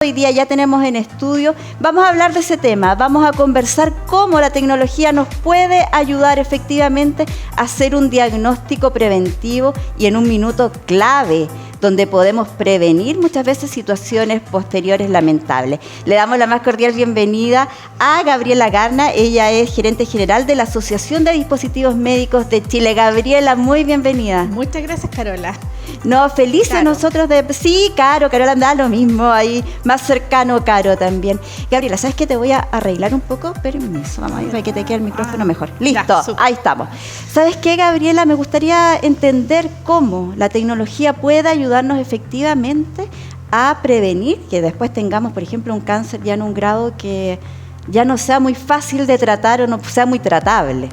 Hoy día ya tenemos en estudio, vamos a hablar de ese tema, vamos a conversar cómo la tecnología nos puede ayudar efectivamente a hacer un diagnóstico preventivo y en un minuto clave, donde podemos prevenir muchas veces situaciones posteriores lamentables. Le damos la más cordial bienvenida a Gabriela Garna, ella es gerente general de la Asociación de Dispositivos Médicos de Chile. Gabriela, muy bienvenida. Muchas gracias, Carola. No, felices Caro. Nosotros de... Sí, Caro, Carola anda lo mismo, ahí más cercano Caro también. Gabriela, ¿sabes qué? Te voy a arreglar un poco, permiso, vamos a ver para que te quede el micrófono mejor. Listo, ya, ahí estamos. ¿Sabes qué, Gabriela? Me gustaría entender cómo la tecnología puede ayudarnos efectivamente a prevenir que después tengamos, por ejemplo, un cáncer ya en un grado que ya no sea muy fácil de tratar o no sea muy tratable.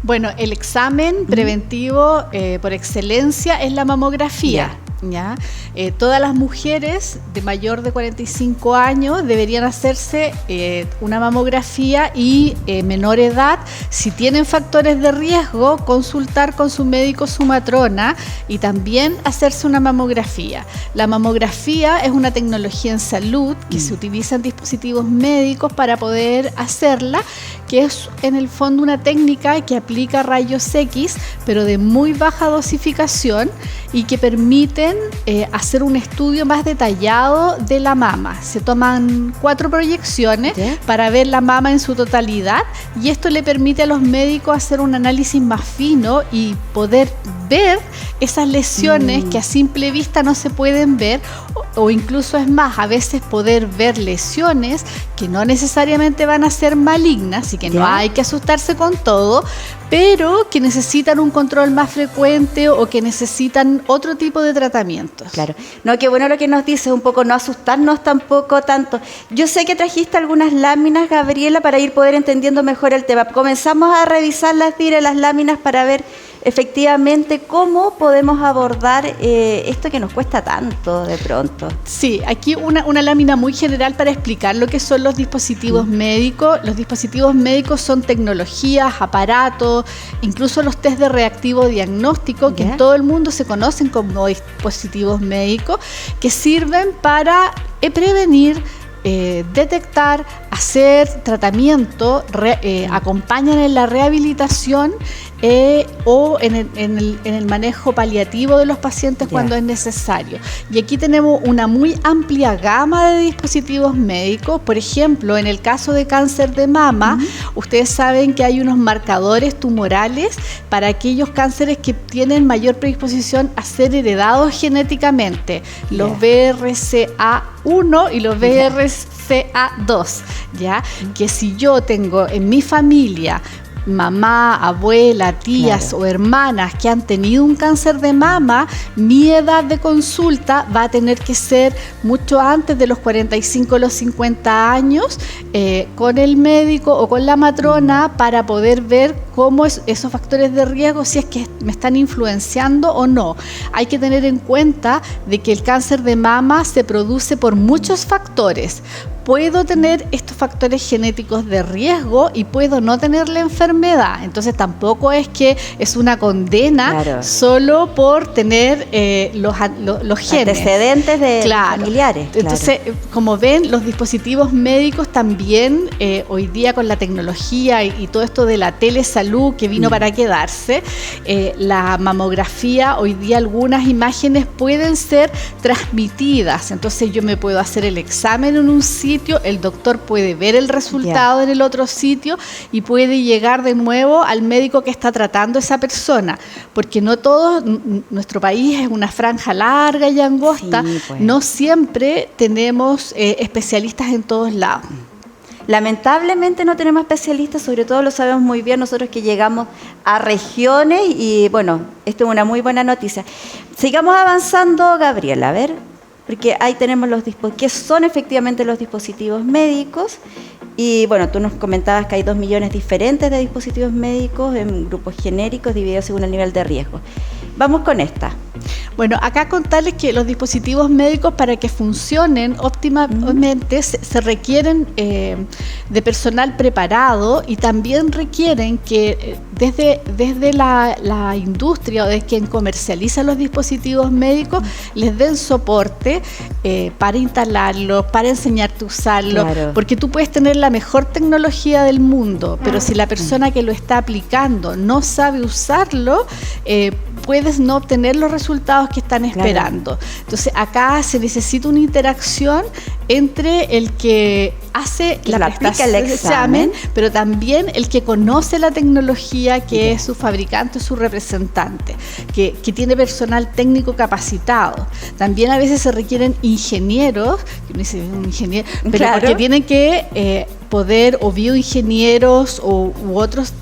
Bueno, el examen preventivo por excelencia es la mamografía. ¿Ya? Todas las mujeres de mayor de 45 años deberían hacerse una mamografía y menor edad, si tienen factores de riesgo, consultar con su médico, su matrona, y también hacerse una mamografía. La mamografía es una tecnología en salud que se utiliza en dispositivos médicos para poder hacerla, que es en el fondo una técnica que aplica rayos X, pero de muy baja dosificación y que permiten hacer un estudio más detallado de la mama. Se toman 4 proyecciones para ver la mama en su totalidad, y esto le permite a los médicos hacer un análisis más fino y poder ver esas lesiones que a simple vista no se pueden ver, o incluso es más, a veces poder ver lesiones que no necesariamente van a ser malignas y que no hay que asustarse con todo, pero que necesitan un control más frecuente o que necesitan otro tipo de tratamientos. Claro. No, qué bueno lo que nos dices, un poco no asustarnos tampoco tanto. Yo sé que trajiste algunas láminas, Gabriela, para poder entendiendo mejor el tema. Comenzamos a revisar las láminas para ver efectivamente cómo podemos abordar esto que nos cuesta tanto de pronto. Sí, aquí una lámina muy general para explicar lo que son los dispositivos médicos. Los dispositivos médicos son tecnologías, aparatos, incluso los test de reactivo diagnóstico, que en todo el mundo se conocen como dispositivos médicos, que sirven para prevenir, detectar, hacer tratamiento, acompañan en la rehabilitación o en el manejo paliativo de los pacientes cuando es necesario. Y aquí tenemos una muy amplia gama de dispositivos médicos. Por ejemplo, en el caso de cáncer de mama, ustedes saben que hay unos marcadores tumorales para aquellos cánceres que tienen mayor predisposición a ser heredados genéticamente, los BRCA1 y los BRCA2, ¿ya? Que si yo tengo en mi familia mamá, abuela, tías o hermanas que han tenido un cáncer de mama, mi edad de consulta va a tener que ser mucho antes de los 45 o los 50 años con el médico o con la matrona para poder ver cómo esos factores de riesgo, si es que me están influenciando o no. Hay que tener en cuenta de que el cáncer de mama se produce por muchos factores. Puedo tener estos factores genéticos de riesgo y puedo no tener la enfermedad. Entonces tampoco es que es una condena solo por tener los genes. Antecedentes de familiares. Entonces, como ven, los dispositivos médicos también, hoy día con la tecnología y todo esto de la telesalud que vino para quedarse, la mamografía, hoy día algunas imágenes pueden ser transmitidas. Entonces yo me puedo hacer el examen en un sitio, el doctor puede ver el resultado en el otro sitio y puede llegar de nuevo al médico que está tratando a esa persona, porque no todo, nuestro país es una franja larga y angosta, no siempre tenemos especialistas en todos lados. Lamentablemente no tenemos especialistas, sobre todo lo sabemos muy bien nosotros que llegamos a regiones y bueno, esto es una muy buena noticia. Sigamos avanzando, Gabriela, a ver, porque ahí tenemos los dispositivos, ¿qué son efectivamente los dispositivos médicos? Y bueno, tú nos comentabas que hay 2 millones diferentes de dispositivos médicos en grupos genéricos divididos según el nivel de riesgo. Vamos con esta. Bueno, acá contarles que los dispositivos médicos, para que funcionen óptimamente, se requieren de personal preparado, y también requieren que desde la industria o de quien comercializa los dispositivos médicos les den soporte para instalarlos, para enseñarte a usarlos, Claro. porque tú puedes tener la mejor tecnología del mundo, pero si la persona que lo está aplicando no sabe usarlo, puedes no obtener los resultados que están esperando. Entonces acá se necesita una interacción entre el que hace la aplica el examen, pero también el que conoce la tecnología, que es su fabricante, su representante, que tiene personal técnico capacitado. También a veces se requieren ingenieros, que uno dice un ingeniero, pero Claro. porque tienen que poder, o bioingenieros u otros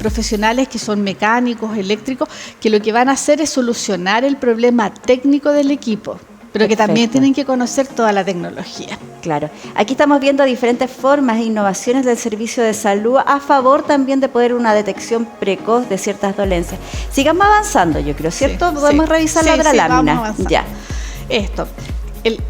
profesionales que son mecánicos, eléctricos, que lo que van a hacer es solucionar el problema técnico del equipo, pero que también Perfecto. tienen que conocer toda la tecnología. Claro. Aquí estamos viendo diferentes formas e innovaciones del servicio de salud a favor también de poder una detección precoz de ciertas dolencias. Sigamos avanzando, yo creo, ¿cierto? Sí, Podemos sí. revisar Sí, la otra sí, lámina. vamos avanzando. Ya. Esto.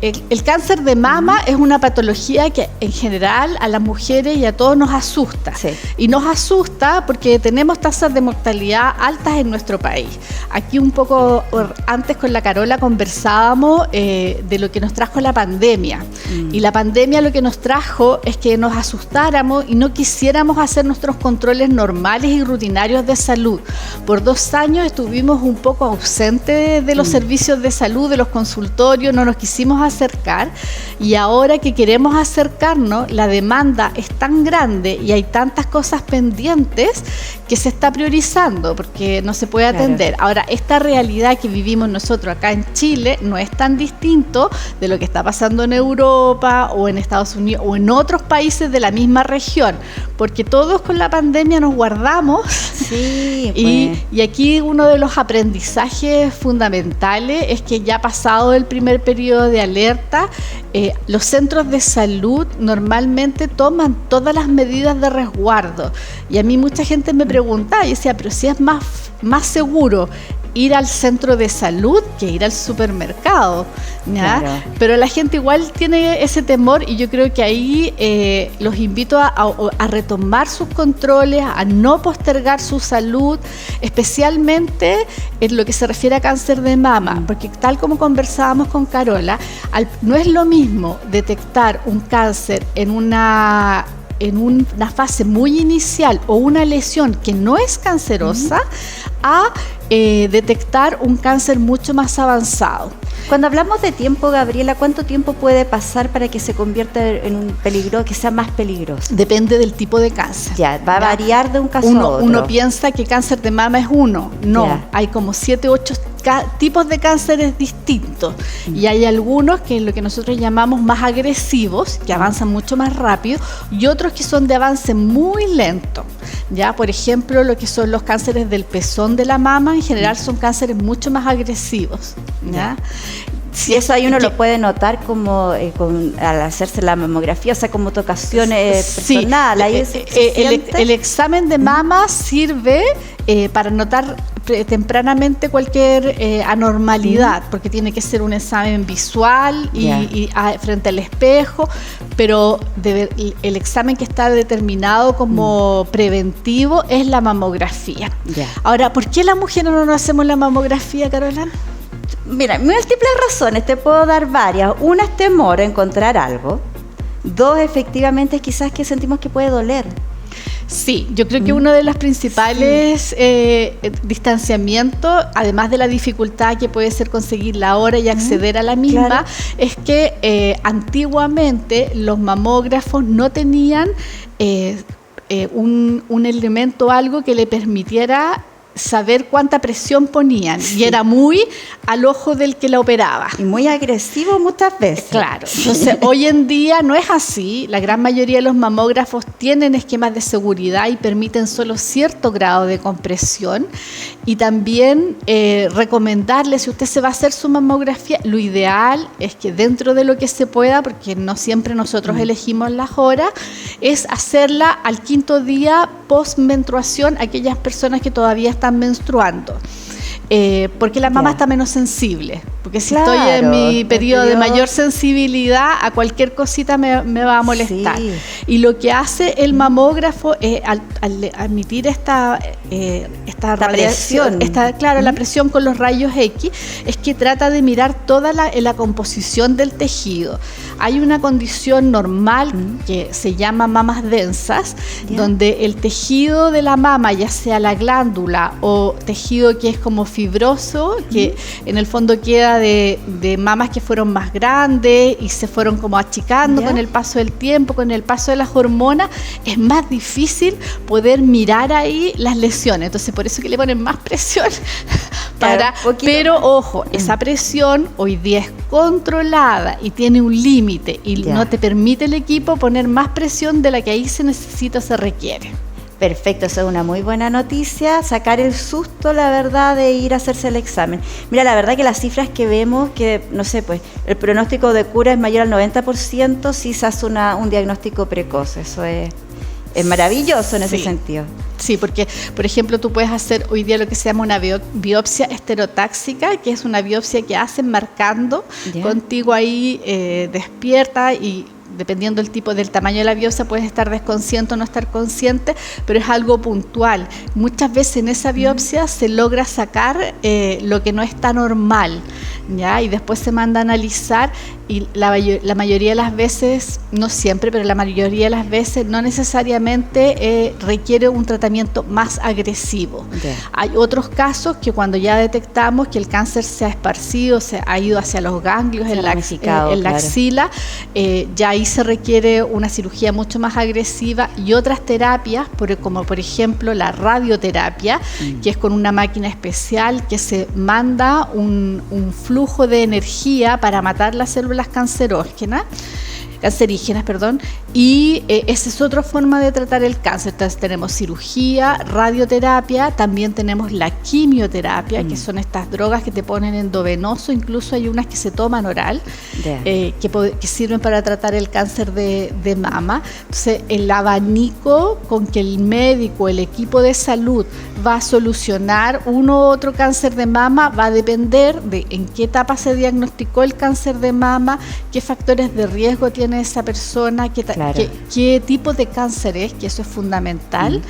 El cáncer de mama es una patología que en general a las mujeres y a todos nos asusta. Sí. Y nos asusta porque tenemos tasas de mortalidad altas en nuestro país. Aquí un poco antes con la Carola conversábamos de lo que nos trajo la pandemia. Y la pandemia lo que nos trajo es que nos asustáramos y no quisiéramos hacer nuestros controles normales y rutinarios de salud. Por 2 años estuvimos un poco ausentes de los servicios de salud, de los consultorios, no nos quisimos acercar, y ahora que queremos acercarnos, la demanda es tan grande y hay tantas cosas pendientes que se está priorizando porque no se puede atender. Claro. Ahora, esta realidad que vivimos nosotros acá en Chile no es tan distinto de lo que está pasando en Europa o en Estados Unidos o en otros países de la misma región, porque todos con la pandemia nos guardamos. Sí, Y aquí uno de los aprendizajes fundamentales es que ya pasado el primer periodo de alerta, los centros de salud normalmente toman todas las medidas de resguardo. Y a mí mucha gente me preguntaba, y decía, pero si es más seguro ir al centro de salud que ir al supermercado, ¿ya? Claro. Pero la gente igual tiene ese temor, y yo creo que ahí los invito a retomar sus controles, a no postergar su salud, especialmente en lo que se refiere a cáncer de mama, porque tal como conversábamos con Carola, no es lo mismo detectar un cáncer en una fase muy inicial o una lesión que no es cancerosa a detectar un cáncer mucho más avanzado. Cuando hablamos de tiempo, Gabriela, ¿cuánto tiempo puede pasar para que se convierta en un peligro, que sea más peligroso? Depende del tipo de cáncer. Ya, va a variar de un caso a otro. Uno piensa que cáncer de mama es uno. No, Ya. hay como 7 u 8 tipos de cánceres distintos. Y hay algunos que es lo que nosotros llamamos más agresivos, que avanzan mucho más rápido, y otros que son de avance muy lento. Ya, por ejemplo, lo que son los cánceres del pezón de la mama, en general son cánceres mucho más agresivos. ¿Ya? Si eso ahí uno lo puede notar como al hacerse la mamografía, o sea, como tu ocasión personal. Ahí el examen de mama sirve para notar tempranamente cualquier anormalidad, porque tiene que ser un examen visual y frente al espejo, pero el examen que está determinado como preventivo es la mamografía. Ahora, ¿por qué las mujeres no nos hacemos la mamografía, Carola? Mira, múltiples razones, te puedo dar varias. Una es temor a encontrar algo. 2, efectivamente, quizás que sentimos que puede doler. Sí, yo creo que uno de los principales distanciamientos, además de la dificultad que puede ser conseguir la hora y acceder a la misma, claro, es que antiguamente los mamógrafos no tenían un elemento, algo que le permitiera saber cuánta presión ponían, y era muy al ojo del que la operaba. Y muy agresivo muchas veces. Claro, entonces hoy en día no es así. La gran mayoría de los mamógrafos tienen esquemas de seguridad y permiten solo cierto grado de compresión. Y también recomendarle, si usted se va a hacer su mamografía, lo ideal es que dentro de lo que se pueda, porque no siempre nosotros elegimos las horas, es hacerla al 5.º día post menstruación, aquellas personas que todavía están menstruando. porque la mama está menos sensible. Porque si estoy en mi periodo de mayor sensibilidad, a cualquier cosita me va a molestar. Sí. Y lo que hace el mamógrafo es, al emitir esta radiación, la presión con los rayos X, es que trata de mirar toda la composición del tejido. Hay una condición normal que se llama mamas densas, donde el tejido de la mama, ya sea la glándula o tejido que es como fibroso, que en el fondo queda de mamas que fueron más grandes y se fueron como achicando con el paso del tiempo, con el paso de las hormonas, es más difícil poder mirar ahí las lesiones. Entonces, por eso que le ponen más presión. Pero ojo, esa presión hoy día es controlada y tiene un límite y no te permite el equipo poner más presión de la que ahí se necesita o se requiere. Perfecto, eso es una muy buena noticia, sacar el susto, la verdad, de ir a hacerse el examen. Mira, la verdad que las cifras que vemos, que no sé, pues el pronóstico de cura es mayor al 90% si se hace un diagnóstico precoz. Eso es maravilloso en ese sentido. Sí, porque, por ejemplo, tú puedes hacer hoy día lo que se llama una biopsia estereotáxica, que es una biopsia que hacen marcando contigo ahí despierta y dependiendo del tamaño de la biopsia, puedes estar desconsciente o no estar consciente, pero es algo puntual. Muchas veces en esa biopsia se logra sacar lo que no está normal, ¿ya? Y después se manda a analizar y la mayoría de las veces, no siempre, pero la mayoría de las veces no necesariamente requiere un tratamiento más agresivo. Hay otros casos que cuando ya detectamos que el cáncer se ha esparcido, se ha ido hacia los ganglios, en la axila, ya ahí se requiere una cirugía mucho más agresiva y otras terapias, como por ejemplo la radioterapia, que es con una máquina especial que se manda un flujo de energía para matar las células cancerígenas, y esa es otra forma de tratar el cáncer. Entonces tenemos cirugía, radioterapia, también tenemos la quimioterapia, que son estas drogas que te ponen endovenoso, incluso hay unas que se toman oral, que sirven para tratar el cáncer de mama. Entonces el abanico con que el médico, el equipo de salud va a solucionar uno u otro cáncer de mama va a depender de en qué etapa se diagnosticó el cáncer de mama, qué factores de riesgo tiene esa persona, qué tipo de cáncer es, que eso es fundamental.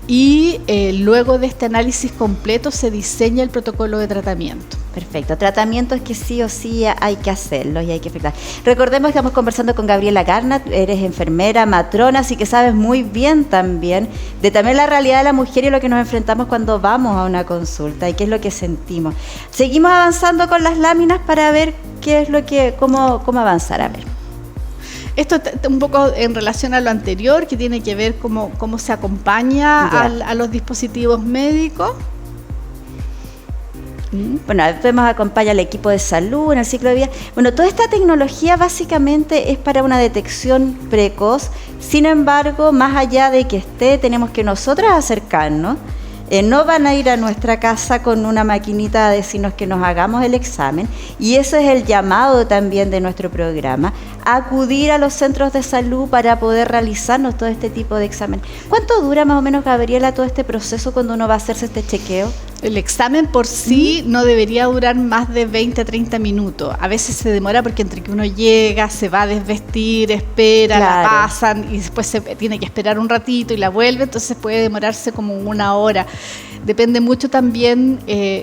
Y luego de este análisis completo se diseña el protocolo de tratamiento. Perfecto, tratamientos que sí o sí hay que hacerlos y hay que efectuar. Recordemos que estamos conversando con Gabriela Garnat, eres enfermera, matrona, así que sabes muy bien también de también la realidad de la mujer y lo que nos enfrentamos cuando vamos a una consulta y qué es lo que sentimos. Seguimos avanzando con las láminas para ver cómo avanzar, a ver. Esto un poco en relación a lo anterior, que tiene que ver cómo se acompaña a los dispositivos médicos. Bueno, después nos acompaña el equipo de salud en el ciclo de vida. Bueno, toda esta tecnología básicamente es para una detección precoz. Sin embargo, más allá de que esté, tenemos que nosotras acercarnos. No van a ir a nuestra casa con una maquinita a decirnos que nos hagamos el examen, y eso es el llamado también de nuestro programa, acudir a los centros de salud para poder realizarnos todo este tipo de examen. ¿Cuánto dura más o menos, Gabriela, todo este proceso cuando uno va a hacerse este chequeo? El examen por sí no debería durar más de 20 a 30 minutos. A veces se demora porque entre que uno llega, se va a desvestir, espera, la pasan y después se tiene que esperar un ratito y la vuelve, entonces puede demorarse como una hora. Depende mucho también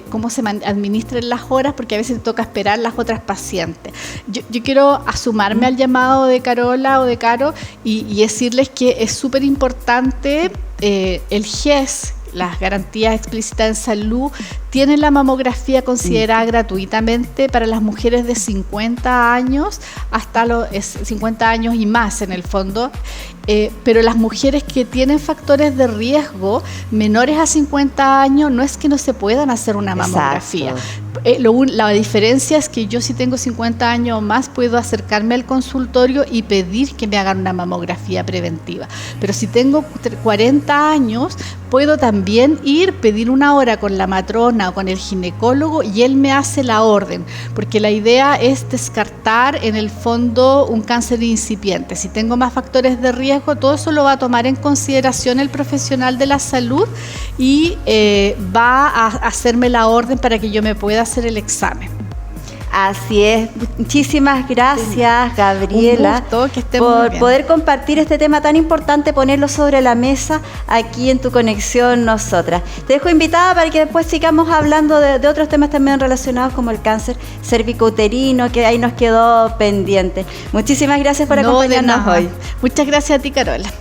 cómo se administren las horas, porque a veces toca esperar las otras pacientes. Yo quiero asumarme al llamado de Carola o de Caro y decirles que es súper importante el GES, las garantías explícitas en salud, tienen la mamografía considerada gratuitamente para las mujeres de 50 años hasta los 50 años y más en el fondo, pero las mujeres que tienen factores de riesgo menores a 50 años no es que no se puedan hacer una mamografía. La diferencia es que yo, si tengo 50 años o más, puedo acercarme al consultorio y pedir que me hagan una mamografía preventiva. Pero si tengo 40 años, puedo también pedir una hora con la matrona matrona o con el ginecólogo y él me hace la orden, porque la idea es descartar en el fondo un cáncer incipiente. Si tengo más factores de riesgo, todo eso lo va a tomar en consideración el profesional de la salud y va a hacerme la orden para que yo me pueda hacer el examen. Así es. Muchísimas gracias, Gabriela, Un gusto, que esté muy por bien. poder compartir este tema tan importante, ponerlo sobre la mesa aquí en Tu Conexión Nosotras. Te dejo invitada para que después sigamos hablando de otros temas también relacionados como el cáncer cervicouterino, que ahí nos quedó pendiente. Muchísimas gracias por acompañarnos hoy. Muchas gracias a ti, Carola.